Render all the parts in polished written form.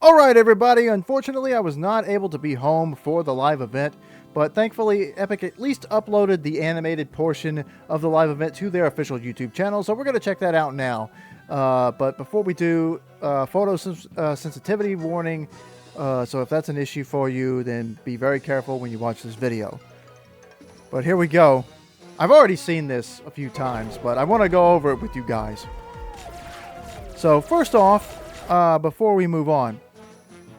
Alright everybody, unfortunately I was not able to be home for the live event, but thankfully Epic at least uploaded the animated portion of the live event to their official YouTube channel, so we're going to check that out now. But before we do, photo sensitivity warning, so if that's an issue for you, then be very careful when you watch this video. But here we go. I've already seen this a few times, but I want to go over it with you guys. So first off, before we move on,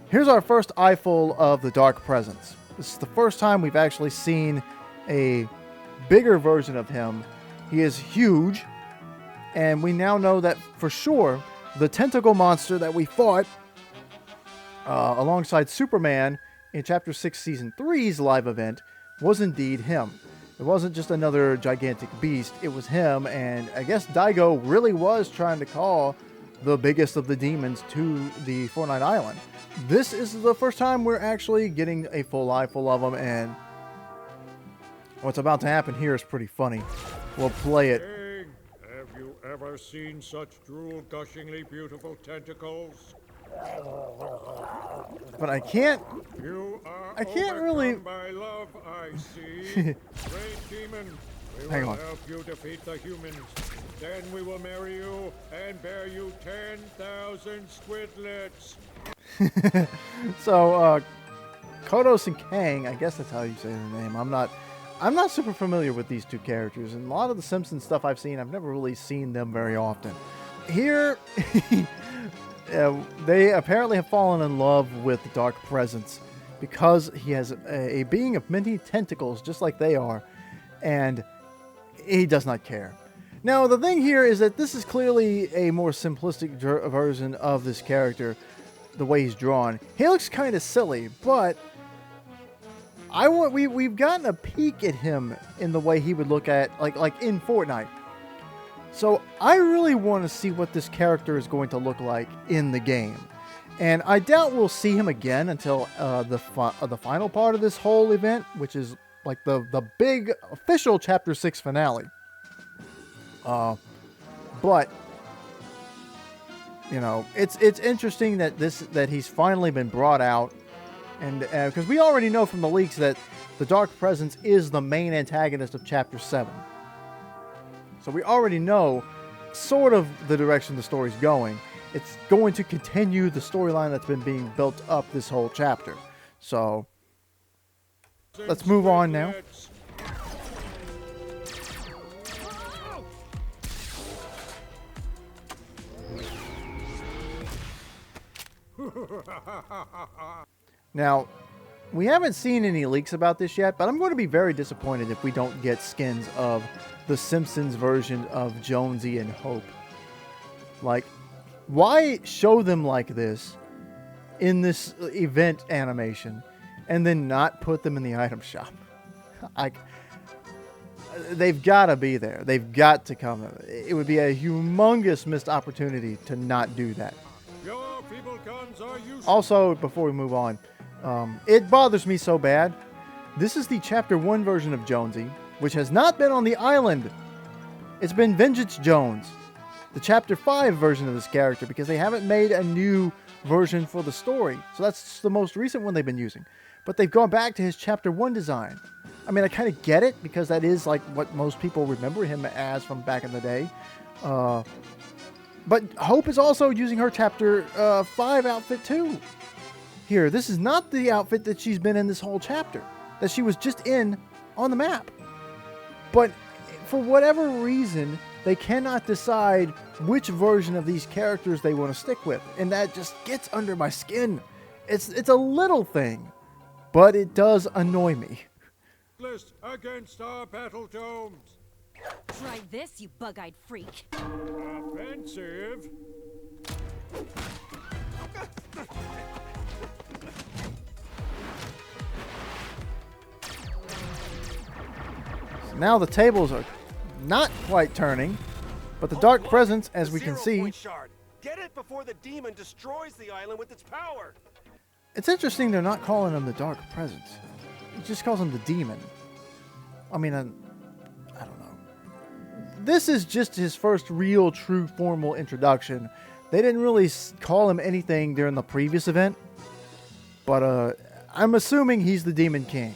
here's our first eyeful of the Dark Presence. This is the first time we've actually seen a bigger version of him. He is huge, and we now know that for sure the tentacle monster that we fought alongside Superman in Chapter 6 Season 3's live event was indeed him. It wasn't just another gigantic beast, it was him, and I guess Daigo really was trying to call the biggest of the demons to the Fortnite Island. This is the first time we're actually getting a full eyeful of them, and what's about to happen here is pretty funny. We'll play it. King, have you ever seen such drool-gushingly beautiful tentacles? But I can't really... by love, I see. Great demon, we Hang will on. help you defeat the humans. Then we will marry you and bear you 10,000 squidlets. So, Kodos and Kang, I guess that's how you say their name. I'm not super familiar with these two characters, and a lot of the Simpsons stuff I've seen, I've never really seen them very often. Here, they apparently have fallen in love with the Dark Presence because he has a being of many tentacles, just like they are, and he does not care. Now, the thing here is that this is clearly a more simplistic version of this character, the way he's drawn. He looks kind of silly, but we've gotten a peek at him in the way he would look at like in Fortnite. So I really want to see what this character is going to look like in the game, and I doubt we'll see him again until the final part of this whole event, which is like the big official Chapter 6 finale. But you know, it's interesting that he's finally been brought out, and because we already know from the leaks that the Dark Presence is the main antagonist of Chapter 7. So we already know sort of the direction the story's going. It's going to continue the storyline that's been being built up this whole chapter. So let's move on now. Now, we haven't seen any leaks about this yet, but I'm going to be very disappointed if we don't get skins of the Simpsons version of Jonesy and Hope. Like, why show them like this in this event animation and then not put them in the item shop? They've got to be there. They've got to come. It would be a humongous missed opportunity to not do that. Your feeble guns are useless. Also, before we move on, it bothers me so bad. This is the Chapter 1 version of Jonesy, which has not been on the island. It's been Vengeance Jones, the Chapter 5 version of this character, because they haven't made a new version for the story. So that's the most recent one they've been using. But they've gone back to his Chapter 1 design. I mean, I kind of get it, because that is like what most people remember him as from back in the day. But Hope is also using her Chapter 5 outfit too. Here, this is not the outfit that she's been in this whole chapter, that she was just in on the map. But for whatever reason, they cannot decide which version of these characters they want to stick with, and that just gets under my skin. It's a little thing, but it does annoy me. Against our battle domes. Try this, you bug-eyed freak. Offensive. So now the tables are not quite turning, but the Dark Presence, as we can see... Get it before the demon destroys the island with its power. It's interesting they're not calling him the Dark Presence. It just calls him the Demon. I mean, I don't know. This is just his first real, true, formal introduction They didn't really call him anything during the previous event, but I'm assuming he's the Demon King.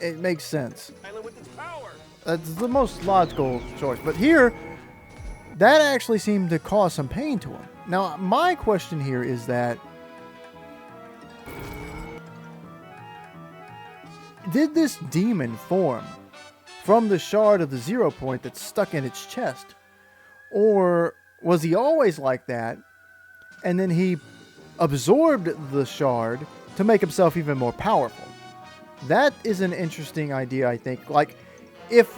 It makes sense. Island with its power. That's the most logical choice. But here, that actually seemed to cause some pain to him. Now, my question here is that, did this demon form from the shard of the 0 point that's stuck in its chest? Or was he always like that, and then he absorbed the shard to make himself even more powerful? That is an interesting idea, I think. Like, if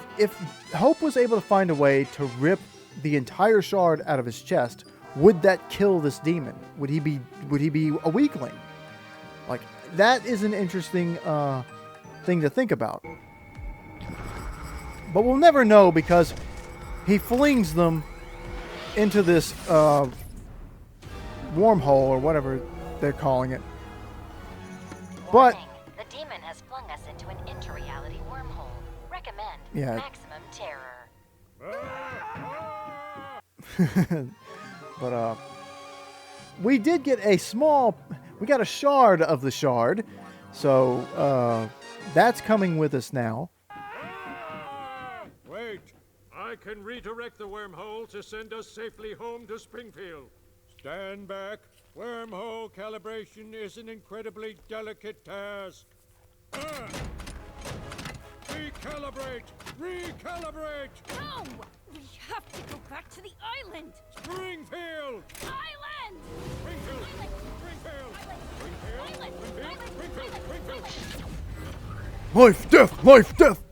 Hope was able to find a way to rip the entire shard out of his chest, would that kill this demon? Would he be a weakling? Like, that is an interesting thing to think about. But we'll never know because he flings them into this wormhole or whatever they're calling it. But Warning, the demon has flung us into an interreality wormhole. Recommend Yeah. maximum terror. but we did get we got a shard of the shard, so that's coming with us now. Wait, I can redirect the wormhole to send us safely home to Springfield. Stand back. Wormhole calibration is an incredibly delicate task. Recalibrate! Recalibrate! No! We have to go back to the island! Springfield! Island! Springfield! Island! Springfield! Island! Island! Springfield! Island! Springfield! Life, death, life, death.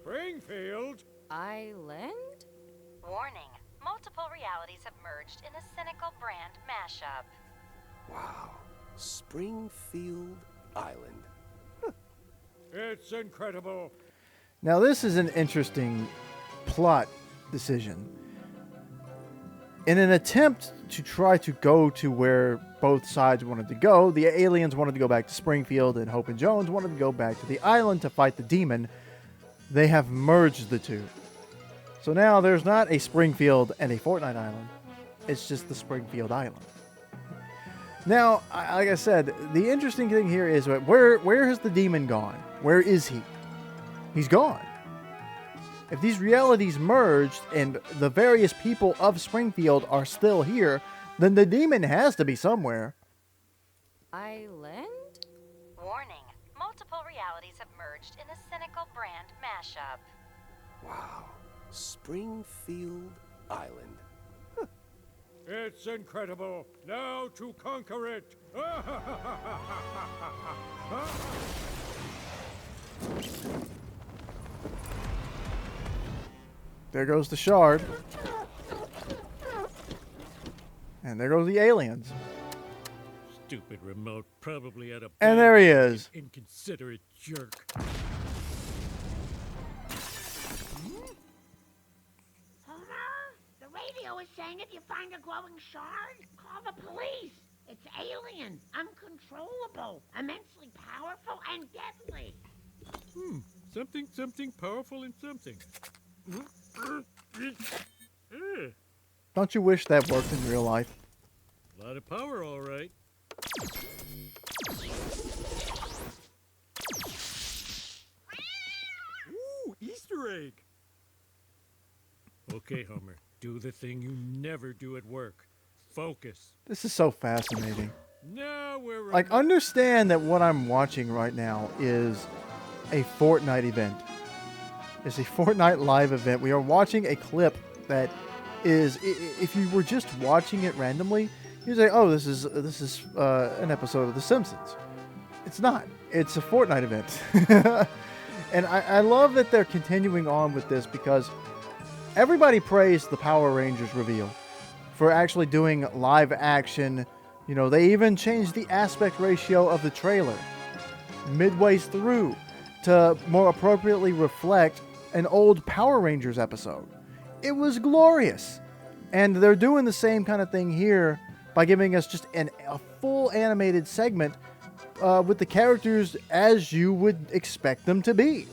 Springfield! Island? Warning, multiple realities have merged in a cynical brand mashup. Wow. Springfield Island. It's incredible. Now this is an interesting plot decision. In an attempt to try to go to where both sides wanted to go, the aliens wanted to go back to Springfield and Hope and Jones wanted to go back to the island to fight the demon. They have merged the two. So now there's not a Springfield and a Fortnite island. It's just the Springfield Island. Now, like I said, the interesting thing here is where has the demon gone? Where is he? He's gone. If these realities merged and the various people of Springfield are still here, then the demon has to be somewhere. Island? Warning, multiple realities have merged in a cynical brand mashup. Wow. Springfield Island. It's incredible. Now to conquer it. There goes the shard. And there goes the aliens. Stupid remote probably had a And there he is. inconsiderate jerk. Homer, the radio is saying if you find a glowing shard, call the police. It's alien, uncontrollable, immensely powerful, and deadly. Something powerful and something. Don't you wish that worked in real life? A lot of power, all right. Ooh, Easter egg. Okay, Homer, do the thing you never do at work. Focus. This is so fascinating. Now we're Like, understand that what I'm watching right now is a Fortnite event. It's a Fortnite live event. We are watching a clip that is, if you were just watching it randomly, you'd say, "Oh, this is an episode of The Simpsons." It's not. It's a Fortnite event, and I love that they're continuing on with this because everybody praised the Power Rangers reveal for actually doing live action. You know, they even changed the aspect ratio of the trailer midway through to more appropriately reflect an old Power Rangers episode. It was glorious. And they're doing the same kind of thing here by giving us just a full animated segment with the characters as you would expect them to be.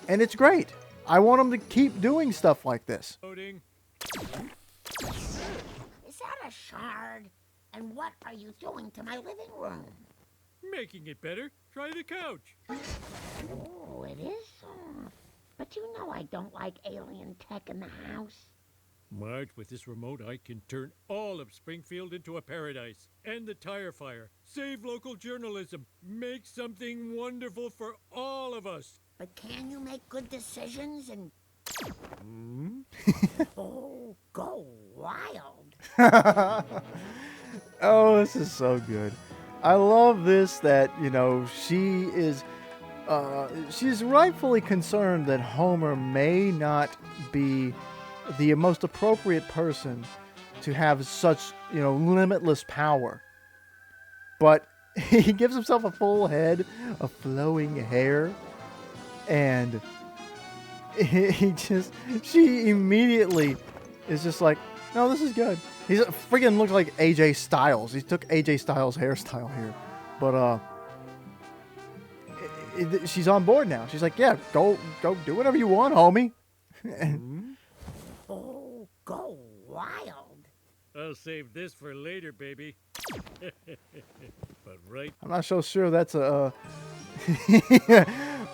And it's great. I want them to keep doing stuff like this. loading. Is that a shard. And what are you doing to my living room? Making it better. Try the couch. Oh, it is soft. But you know I don't like alien tech in the house. Marge, with this remote, I can turn all of Springfield into a paradise. End the tire fire. Save local journalism. Make something wonderful for all of us. But can you make good decisions and... Oh, go wild. Oh, this is so good. I love this that, you know, she's rightfully concerned that Homer may not be the most appropriate person to have such, you know, limitless power. But he gives himself a full head of flowing hair, and she immediately is just like, no, this is good. He's freaking looks like AJ Styles. He took AJ Styles' hairstyle here. But, she's on board now. She's like, yeah, go do whatever you want, homie. Oh, go wild. I'll save this for later, baby. But right... I'm not so sure that's a...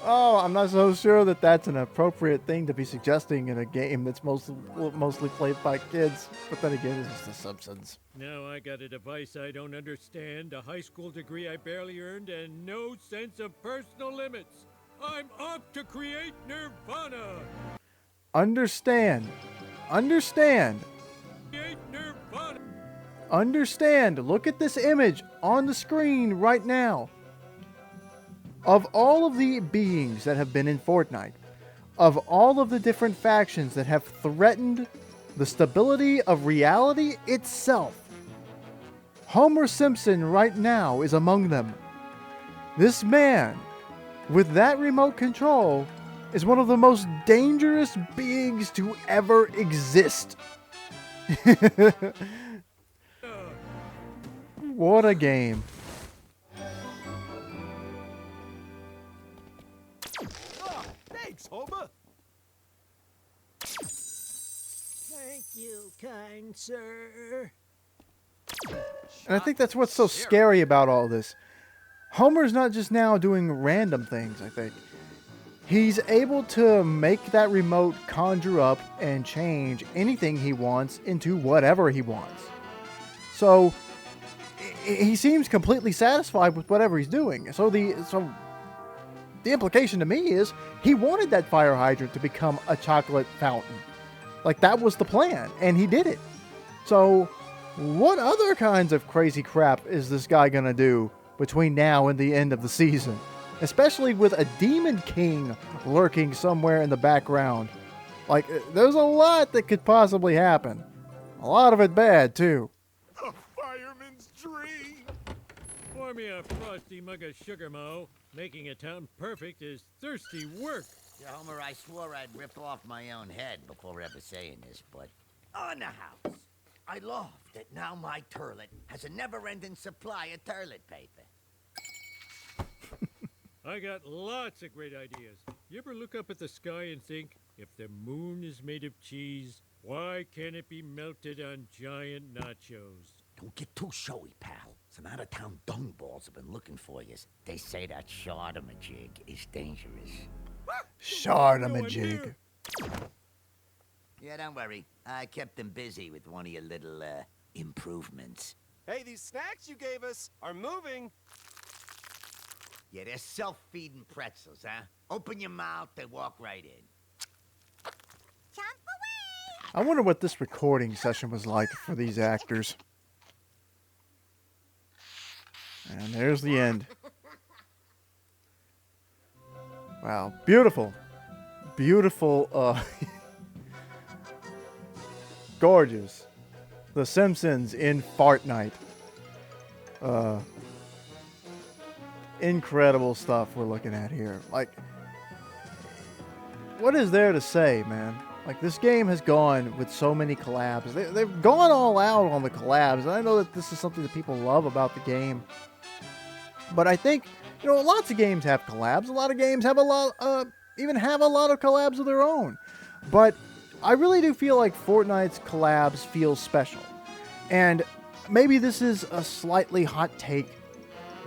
I'm not so sure that that's an appropriate thing to be suggesting in a game that's mostly played by kids. But then again, this is The Simpsons. Now I got a device I don't understand, a high school degree I barely earned, and no sense of personal limits. I'm off to create Nirvana. Understand. Create Nirvana. Understand. Look at this image on the screen right now. Of all of the beings that have been in Fortnite, of all of the different factions that have threatened the stability of reality itself, Homer Simpson right now is among them. This man, with that remote control, is one of the most dangerous beings to ever exist. What a game. Thanks, Homer. Thank you, kind sir. And I think that's what's so scary about all this. Homer's not just now doing random things, I think. He's able to make that remote conjure up and change anything he wants into whatever he wants. So he seems completely satisfied with whatever he's doing. So the implication to me is he wanted that fire hydrant to become a chocolate fountain. Like, that was the plan, and he did it. So what other kinds of crazy crap is this guy gonna do between now and the end of the season? Especially with a Demon King lurking somewhere in the background. Like, there's a lot that could possibly happen. A lot of it bad, too. A fireman's dream. Pour me a frosty mug of sugar, Mo. Making a town perfect is thirsty work. Yeah, Homer, I swore I'd rip off my own head before ever saying this, but on the house, I love that now my toilet has a never-ending supply of toilet paper. I got lots of great ideas. You ever look up at the sky and think, if the moon is made of cheese, why can't it be melted on giant nachos? Don't get too showy, pal. Some out-of-town dungballs have been looking for you. They say that shardamajig is dangerous. Shardamajig. Yeah, don't worry. I kept them busy with one of your little, improvements. Hey, these snacks you gave us are moving. Yeah, they're self-feeding pretzels, huh? Open your mouth, they walk right in. Jump away! I wonder what this recording session was like for these actors. And there's the end. Wow, beautiful. Beautiful, gorgeous. The Simpsons in Fortnite. Incredible stuff we're looking at here. Like, what is there to say, man? Like, this game has gone with so many collabs. They've gone all out on the collabs. And I know that this is something that people love about the game. But I think, you know, lots of games have collabs. A lot of games have even have a lot of collabs of their own. But I really do feel like Fortnite's collabs feel special. And maybe this is a slightly hot take,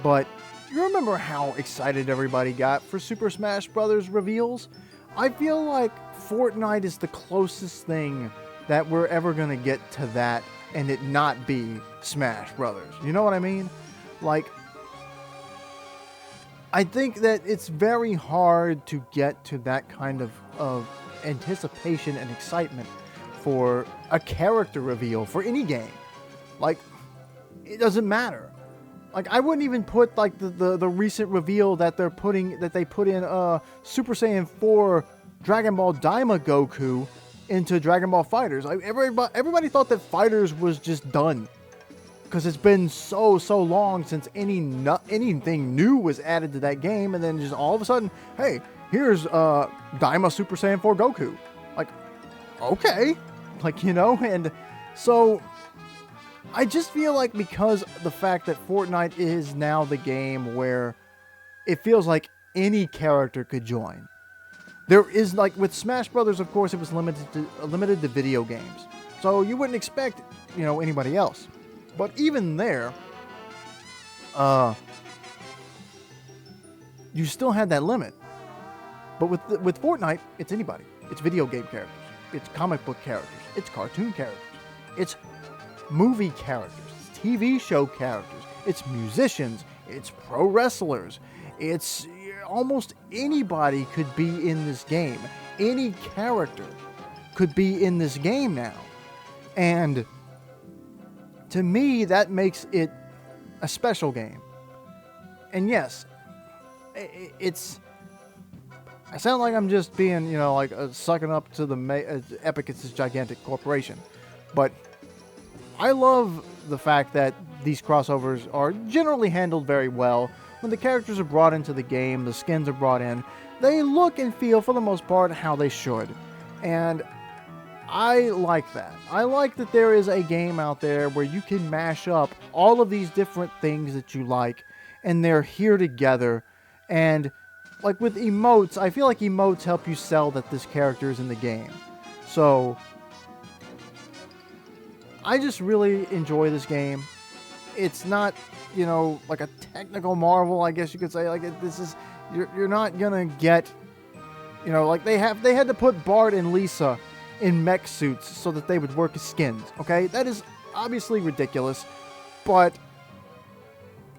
but you remember how excited everybody got for Super Smash Bros. Reveals? I feel like Fortnite is the closest thing that we're ever going to get to that and it not be Smash Brothers. You know what I mean? Like, I think that it's very hard to get to that kind of anticipation and excitement for a character reveal for any game. Like, it doesn't matter. Like, I wouldn't even put like the recent reveal that they put in Super Saiyan 4 Dragon Ball Daima Goku into Dragon Ball Fighters. Like, everybody thought that Fighters was just done because it's been so long since anything new was added to that game, and then just all of a sudden, hey, here's Daima Super Saiyan 4 Goku. Like, okay, like, you know, and so I just feel like because the fact that Fortnite is now the game where it feels like any character could join. There is, like, with Smash Brothers, of course, it was limited to video games. So you wouldn't expect, you know, anybody else. But even there, you still had that limit. But with Fortnite, it's anybody. It's video game characters. It's comic book characters. It's cartoon characters. It's movie characters. It's TV show characters. It's musicians. It's pro wrestlers. It's almost anybody could be in this game. Any character could be in this game now. And to me, that makes it a special game. And yes, it's... I sound like I'm just being, you know, like sucking up to the Epic, it's this gigantic corporation. But I love the fact that these crossovers are generally handled very well. When the characters are brought into the game, the skins are brought in, they look and feel, for the most part, how they should. And I like that. I like that there is a game out there where you can mash up all of these different things that you like, and they're here together. And like with emotes, I feel like emotes help you sell that this character is in the game. So I just really enjoy this game. It's not, you know, like a technical marvel, I guess you could say. Like, this is, you're not gonna get, you know, like they had to put Bart and Lisa in mech suits so that they would work as skins. Okay, that is obviously ridiculous, but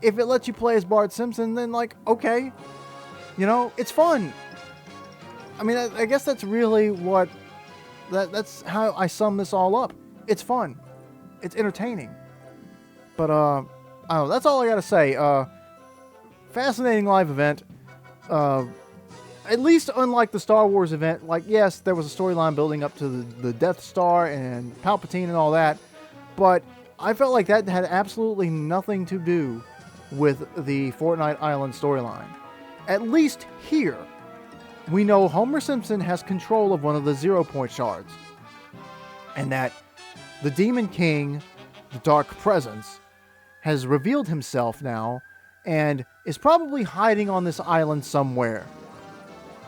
if it lets you play as Bart Simpson, then like, okay, you know, it's fun. I mean, I guess that's really what that's how I sum this all up. It's fun. It's entertaining. But, I don't know, that's all I gotta say. Fascinating live event. At least unlike the Star Wars event, like, yes, there was a storyline building up to the Death Star and Palpatine and all that, but I felt like that had absolutely nothing to do with the Fortnite Island storyline. At least here, we know Homer Simpson has control of one of the 0 Point shards, and that the Demon King, the Dark Presence, has revealed himself now and is probably hiding on this island somewhere.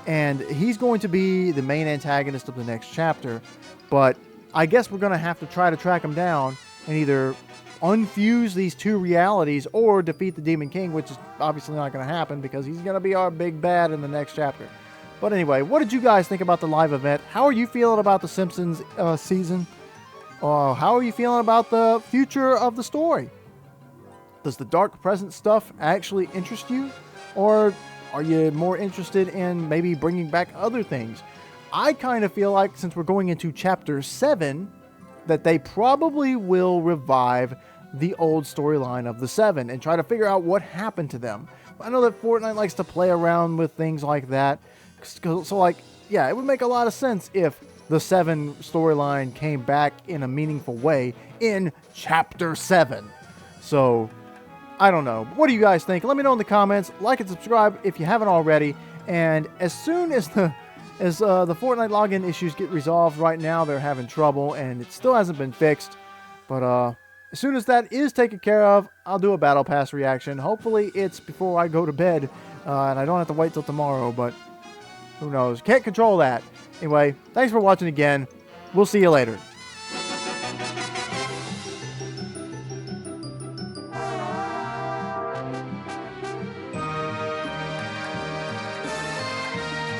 And he's going to be the main antagonist of the next chapter, but I guess we're going to have to try to track him down and either unfuse these two realities or defeat the Demon King, which is obviously not going to happen because he's going to be our big bad in the next chapter. But anyway, what did you guys think about the live event? How are you feeling about the Simpsons season? How are you feeling about the future of the story? Does the Dark Presence stuff actually interest you? Or are you more interested in maybe bringing back other things? I kind of feel like since we're going into Chapter 7, that they probably will revive the old storyline of the Seven and try to figure out what happened to them. I know that Fortnite likes to play around with things like that. So, like, yeah, it would make a lot of sense if the Seven storyline came back in a meaningful way in Chapter 7. So, I don't know. What do you guys think? Let me know in the comments. Like and subscribe if you haven't already. And as soon as the Fortnite login issues get resolved, right now they're having trouble and it still hasn't been fixed. But as soon as that is taken care of, I'll do a Battle Pass reaction. Hopefully it's before I go to bed and I don't have to wait till tomorrow, but who knows? Can't control that. Anyway, thanks for watching again. We'll see you later.